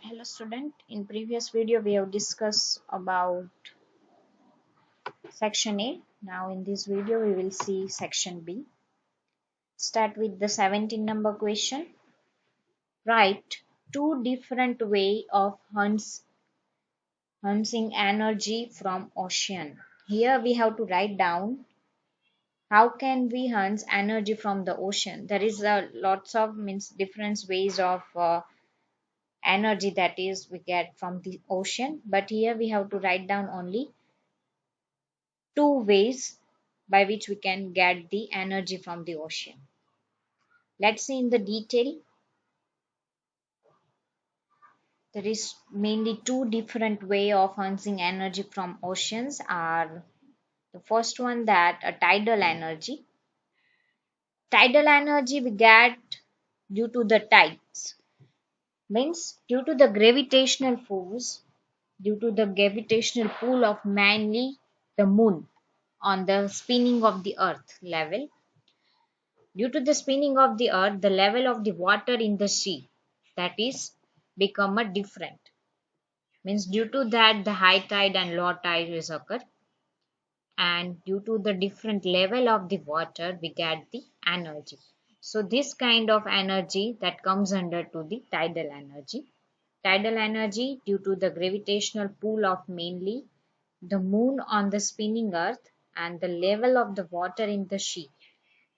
Hello student, in previous video we have discussed about section A. Now in this video we will see section B. Start with the 17 number question. Write two different way of harnessing energy from ocean. Here we have to write down how can we harness energy from the ocean. There is a lots of different ways of energy that is we get from the ocean, but here we have to write down only two ways by which we can get the energy from the ocean. Let's see in the detail. There is mainly two different way of harnessing energy from oceans are the first one that a tidal energy. Tidal energy we get due to the tides. Means due to the gravitational force, due to the gravitational pull of mainly the moon on the spinning of the earth level. Due to the spinning of the earth, the level of the water in the sea that is become a different. Means due to that the high tide and low tide is occur, and due to the different level of the water we get the energy. So this kind of energy that comes under to the tidal energy. Tidal energy due to the gravitational pull of mainly the moon on the spinning earth and the level of the water in the sea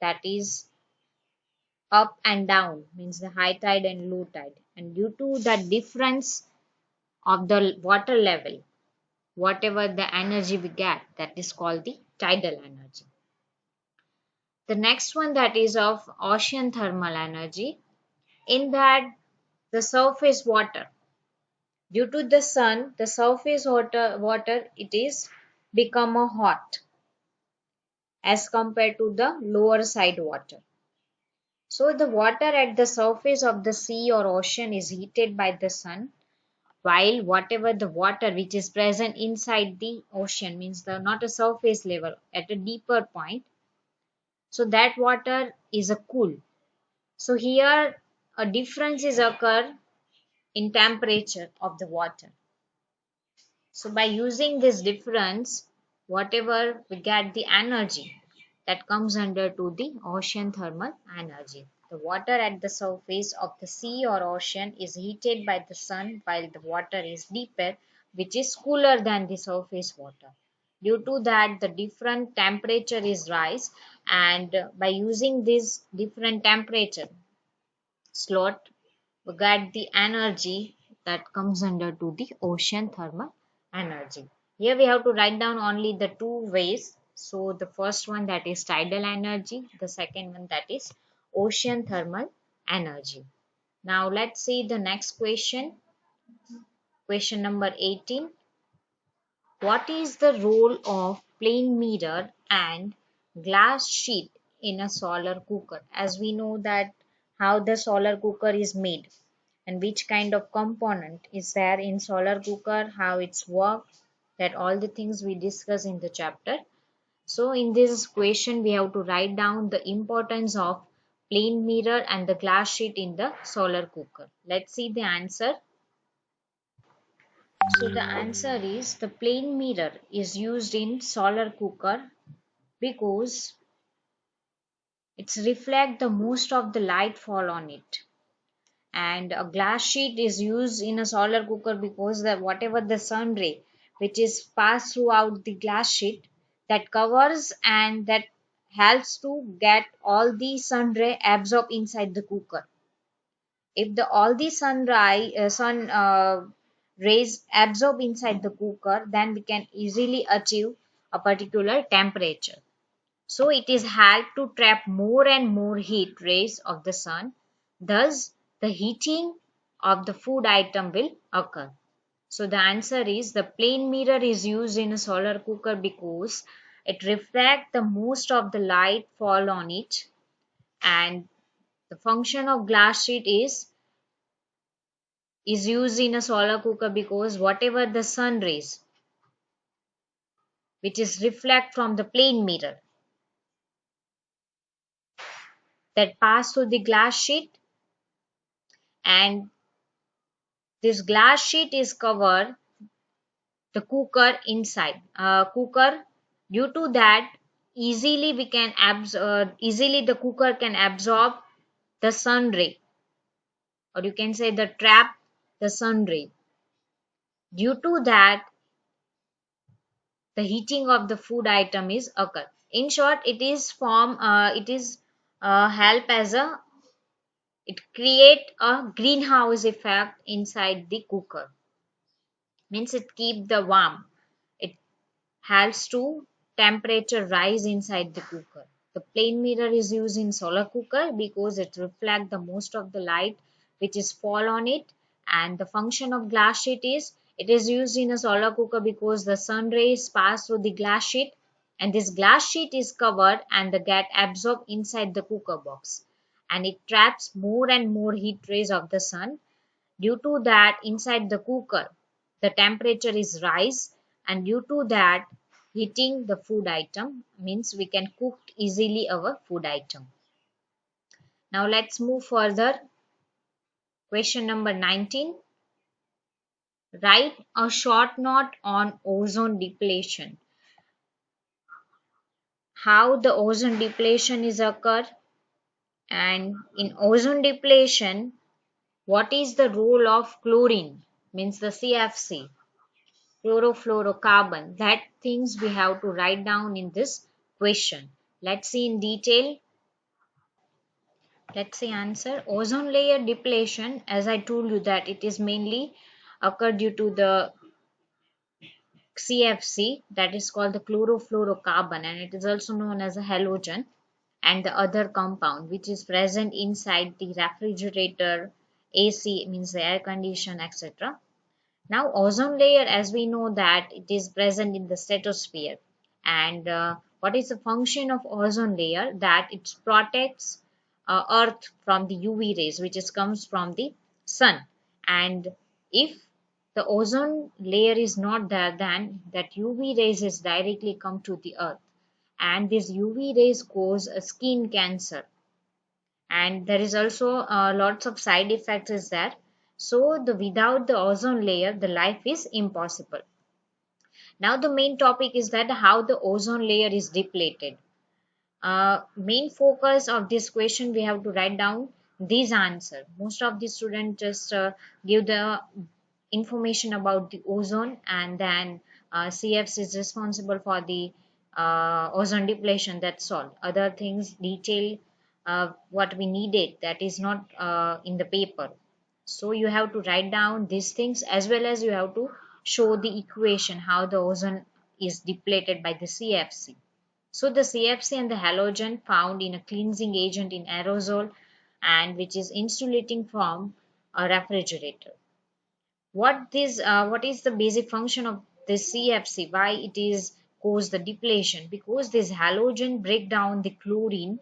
that is up and down, means the high tide and low tide, and due to the difference of the water level, whatever the energy we get, that is called the tidal energy. The next one that is of ocean thermal energy, in that the surface water, due to the sun the surface water it is become a hot as compared to the lower side water. So the water at the surface of the sea or ocean is heated by the sun, while whatever the water which is present inside the ocean, means the not a surface level at a deeper point, so that water is a cool. So here a difference is occur in temperature of the water. So by using this difference, whatever we get the energy that comes under to the ocean thermal energy. The water at the surface of the sea or ocean is heated by the sun, while the water is deeper, which is cooler than the surface water. Due to that the different temperature is rise, and by using this different temperature slot we get the energy that comes under to the ocean thermal energy. Here we have to write down only the two ways. So the first one that is tidal energy, the second one that is ocean thermal energy. Now let's see the next question. Question number 18. What is the role of plane mirror and glass sheet in a solar cooker? As we know that how the solar cooker is made and which kind of component is there in solar cooker, how it's work, that all the things we discuss in the chapter. So in this question we have to write down the importance of plane mirror and the glass sheet in the solar cooker. Let's see the answer. So the answer is the plane mirror is used in solar cooker because it's reflect the most of the light fall on it. And a glass sheet is used in a solar cooker because the whatever the sun ray which is passed throughout the glass sheet that covers and that helps to get all the sun ray absorbed inside the cooker. If the all the sun rays absorb inside the cooker, then we can easily achieve a particular temperature. So it is help to trap more and more heat rays of the sun. Thus, the heating of the food item will occur. So the answer is the plane mirror is used in a solar cooker because it reflects the most of the light fall on it, and the function of glass sheet is used in a solar cooker because whatever the sun rays which is reflect from the plane mirror that pass through the glass sheet, and This glass sheet is covered the cooker inside. Cooker, due to that, easily the cooker can absorb the sun ray, or you can say the trap the sun ray. Due to that, the heating of the food item is occur. In short, it is help as a it create a greenhouse effect inside the cooker. Means it keep the warm. It helps to temperature rise inside the cooker. The plane mirror is used in solar cooker because it reflect the most of the light which is fall on it. And the function of glass sheet is it is used in a solar cooker because the sun rays pass through the glass sheet, and this glass sheet is covered and the get absorbed inside the cooker box, and it traps more and more heat rays of the sun. Due to that, inside the cooker, the temperature is rise, and due to that, heating the food item means we can cook easily our food item. Now let's move further. Question number 19. Write a short note on ozone depletion. How the ozone depletion is occur, and in ozone depletion, what is the role of chlorine? Means the CFC, chlorofluorocarbon. That things we have to write down in this question. Let's see in detail. Let's see answer. Ozone layer depletion, as I told you that it is mainly occur due to the CFC, that is called the chlorofluorocarbon, and it is also known as a halogen, and the other compound which is present inside the refrigerator, AC means the air condition, etc. Now, ozone layer, as we know that it is present in the stratosphere, and what is the function of ozone layer? That it protects Earth from the UV rays, which is comes from the sun. And if the ozone layer is not there, then that UV rays is directly come to the Earth, and these UV rays cause a skin cancer, and there is also lots of side effects is there. So the without the ozone layer the life is impossible. Now the main topic is that how the ozone layer is depleted. Main focus of this question we have to write down this answer. Most of the students just give the information about the ozone, and then CFs is responsible for the ozone depletion. That's all. Other things detail what we needed that is not in the paper. So you have to write down these things, as well as you have to show the equation how the ozone is depleted by the CFC. So the CFC and the halogen found in a cleansing agent in aerosol, and which is insulating from a refrigerator. What is the basic function of this CFC? Why it is cause the depletion? Because this halogen break down the chlorine,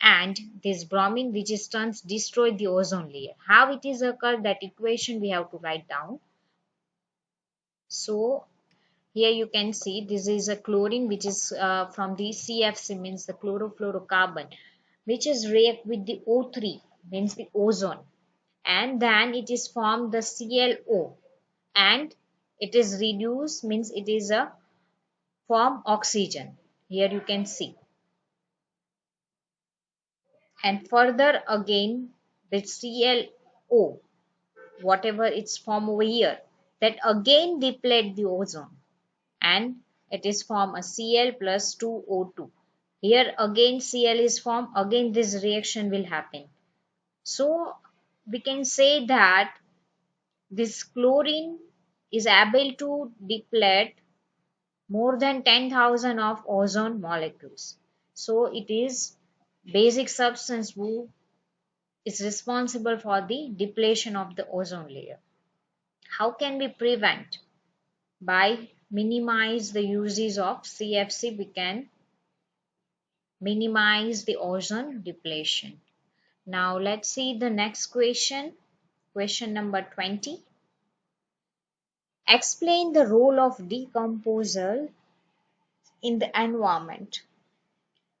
and this bromine, which is turns destroy the ozone layer. How it is occurred, that equation we have to write down. So here you can see this is a chlorine which is from the CFC, means the chlorofluorocarbon, which is react with the O3, means the ozone, and then it is formed the ClO, and it is reduced, means it is a form oxygen. Here you can see, and further again the ClO, whatever its form over here, that again deplete the ozone, and it is form a Cl plus 2O2. Here again Cl is formed, again this reaction will happen. So we can say that this chlorine is able to deplete more than 10,000 of ozone molecules. So it is basic substance who is responsible for the depletion of the ozone layer. How can we prevent? By minimize the uses of CFC, we can minimize the ozone depletion. Now let's see the next question. Question number 20. Explain the role of decomposer in the environment.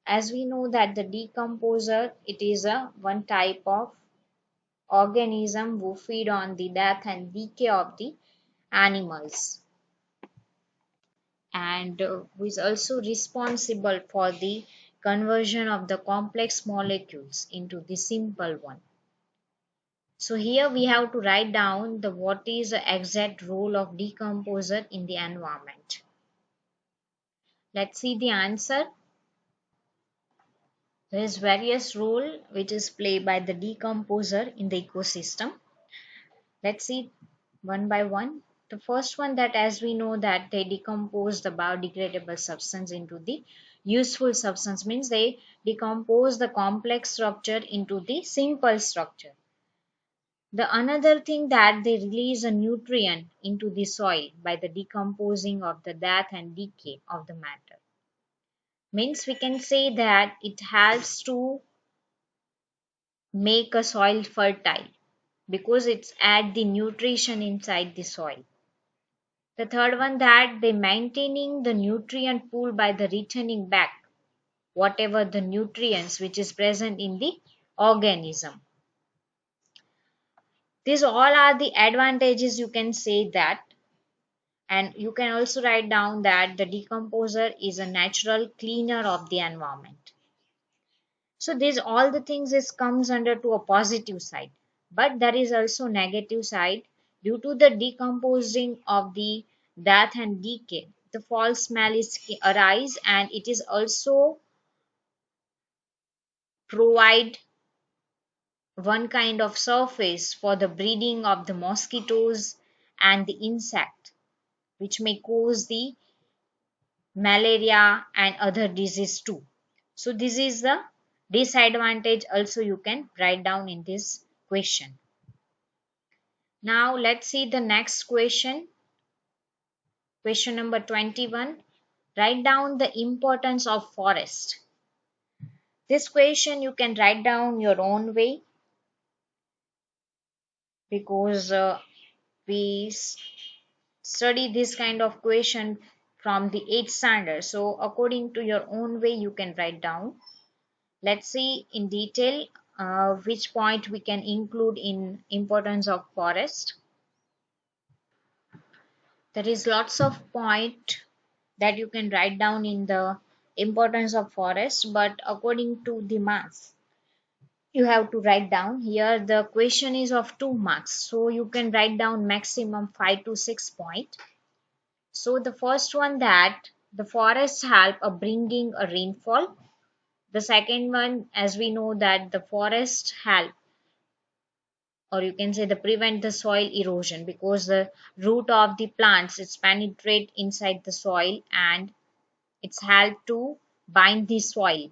As we know that the decomposer, it is a one type of organisms who feed on the death and decay of the animals, and who is also responsible for the conversion of the complex molecules into the simple one. So here we have to write down the what is the exact role of decomposer in the environment. Let's see the answer. There is various role which is played by the decomposer in the ecosystem. Let's see one by one. The first one, that as we know that they decompose the biodegradable substance into the useful substance, means they decompose the complex structure into the simple structure. The another thing, that they release a nutrient into the soil by the decomposing of the death and decay of the matter. Means we can say that it helps to make a soil fertile because it's add the nutrition inside the soil. The third one, that they maintaining the nutrient pool by the returning back whatever the nutrients which is present in the organism. These all are the advantages, you can say that. And you can also write down that the decomposer is a natural cleaner of the environment. So these all the things is comes under to a positive side, but there is also negative side. Due to the decomposing of the death and decay, the false smell is arise, and it is also provide one kind of surface for the breeding of the mosquitoes and the insect, which may cause the malaria and other disease too. So this is the disadvantage also you can write down in this question. Now let's see the next question. Question number 21. Write down the importance of forest. This question you can write down your own way, because we study this kind of question from the 8th standard. So according to your own way you can write down. Let's see in detail which point we can include in importance of forest. There is lots of point that you can write down in the importance of forest, but according to the marks you have to write down. Here the question is of 2 marks, so you can write down maximum 5 to 6 point. So the first one, that the forests help bringing a rainfall. The second one, as we know that the forest help, or you can say the prevent the soil erosion, because the root of the plants it's penetrate inside the soil and it's help to bind the soil.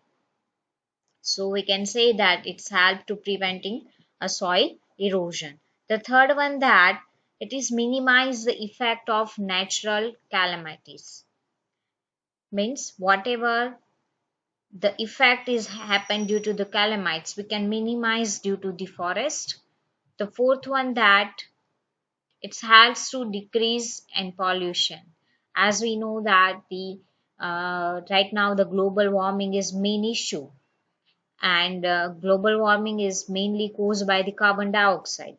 So we can say that it's help to preventing a soil erosion. The third one, that it is minimize the effect of natural calamities, means whatever the effect is happened due to the calamities we can minimize due to the forest. The fourth one, that it helps to decrease in pollution. As we know that the right now the global warming is main issue, and global warming is mainly caused by the carbon dioxide,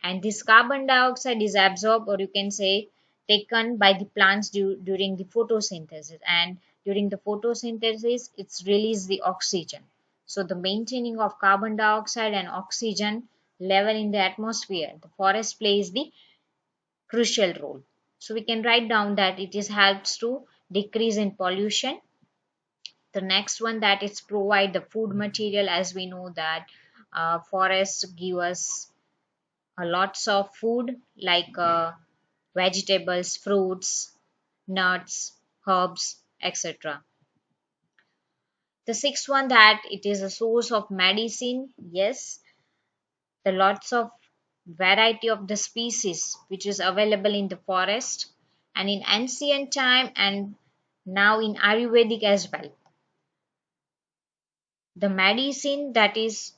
and this carbon dioxide is absorbed, or you can say taken by the plants during the photosynthesis, and during the photosynthesis it's release the oxygen. So the maintaining of carbon dioxide and oxygen level in the atmosphere, the forest plays the crucial role. So we can write down that it is helps to decrease in pollution. The next one, that it's provide the food material. As we know that forests give us a lots of food like vegetables, fruits, nuts, herbs, etc. The sixth one, that it is a source of medicine. Yes, the lots of variety of the species which is available in the forest, and in ancient time and now in Ayurvedic as well, the medicine that is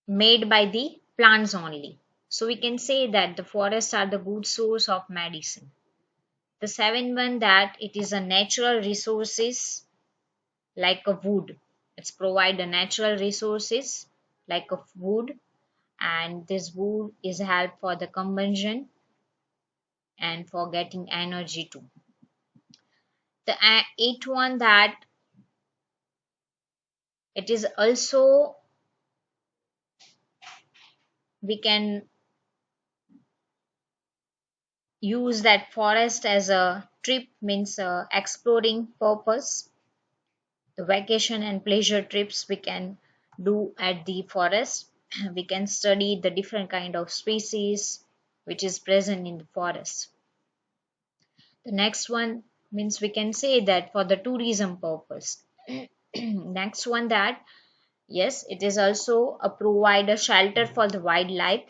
made by the plants only. So we can say that the forests are the good source of medicine. The seventh one, that it is a natural resources like a wood. It's provide the natural resources. like of wood, and this wood is help for the combustion and for getting energy too. The eighth one that it is also we can use that forest as a trip, means exploring purpose. The vacation and pleasure trips we can do at the forest. We can study the different kind of species which is present in the forest. The next one means we can say that for the tourism purpose. Next one that yes, it is also a provide a shelter for the wildlife,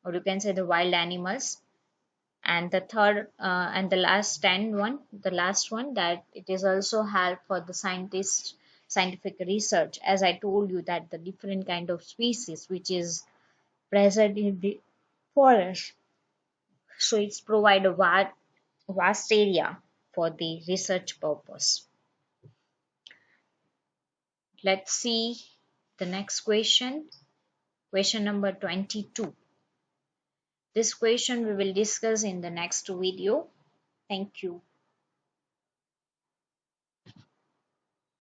or you can say the wild animals. And the third and the last 10 one, the last one that it is also help for the scientists scientific research, as I told you that the different kind of species which is present in the forest, so it's provide a vast area for the research purpose. Let's see the next question. Question number 22. This question we will discuss in the next video. Thank you.